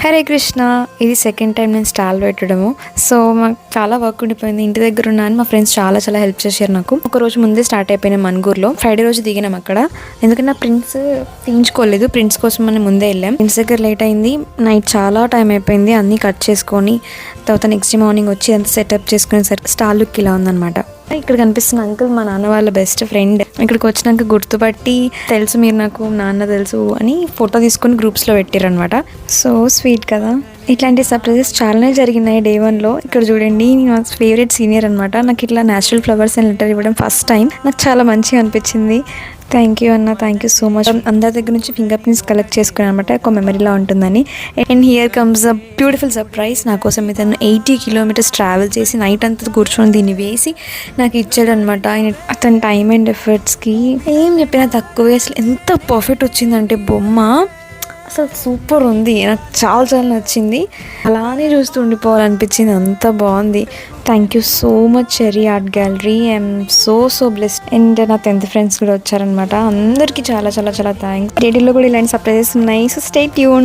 హరే కృష్ణ. ఇది second time నేను stall పెట్టడము. సో మాకు చాలా వర్క్ ఉండిపోయింది. ఇంటి దగ్గర ఉన్నాను. మా ఫ్రెండ్స్ చాలా హెల్ప్ చేశారు నాకు. ఒక రోజు ముందే స్టార్ట్ అయిపోయినాం మన్గూర్లో. ఫ్రైడే రోజు దిగినాం అక్కడ. ఎందుకంటే నా ప్రింట్స్ తీయించుకోలేదు. ప్రింట్స్ కోసం మనం ముందే వెళ్ళాం. ప్రింట్స్ దగ్గర లేట్ అయింది. నైట్ చాలా టైం అయిపోయింది. అన్నీ కట్ చేసుకొని తర్వాత నెక్స్ట్ డే మార్నింగ్ వచ్చి అంతా సెటప్ చేసుకునేసరికి స్టాల్ లుక్ ఇలా ఉందన్నమాట. ఇక్కడ కనిపిస్తున్న అంకుల్ మా నాన్న వాళ్ళ బెస్ట్ ఫ్రెండ్. ఇక్కడికి వచ్చినాక గుర్తుపట్టి తెలుసు మీరు నాకు నాన్న తెలుసు అని ఫోటో తీసుకొని గ్రూప్స్లో పెట్టారనమాట. సో స్వీట్ కదా. ఇట్లాంటి సర్ప్రైజెస్ చాలానే జరిగినాయి డే 1లో. ఇక్కడ చూడండి, నా ఫేవరెట్ సీనియర్ అనమాట. నాకు ఇట్లా న్యాచురల్ ఫ్లవర్స్ అండ్ లెటర్ ఇవ్వడం ఫస్ట్ టైం. నాకు చాలా మంచిగా అనిపించింది. థ్యాంక్ యూ అన్న, థ్యాంక్ యూ సో మచ్. అందరి దగ్గర నుంచి ఫింగర్ ప్రింట్స్ కలెక్ట్ చేసుకున్నాను అనమాట, ఒక మెమరీలా ఉంటుందని. And here comes a beautiful surprise. నా కోసం ఇతను 80 కిలోమీటర్స్ ట్రావెల్ చేసి నైట్ అంతా కూర్చొని దీన్ని వేసి నాకు ఇచ్చాడు అనమాట. అతని టైం అండ్ ఎఫర్ట్స్కి ఏం చెప్పినా తక్కువే. అసలు ఎంత పర్ఫెక్ట్ వచ్చిందంటే బొమ్మ అసలు సూపర్ ఉంది. నాకు చాలా నచ్చింది. అలానే చూస్తూ ఉండిపోవాలనిపించింది, అంత బాగుంది. Thank you so much cherry art gallery. I'm so blessed. And నా 10th ఫ్రెండ్స్ కూడా వచ్చారనమాట. అందరికీ చాలా థ్యాంక్స్. డేటీలో కూడా ఇలాంటి సర్ప్రైజెస్ ఉన్నాయి. So stay tune.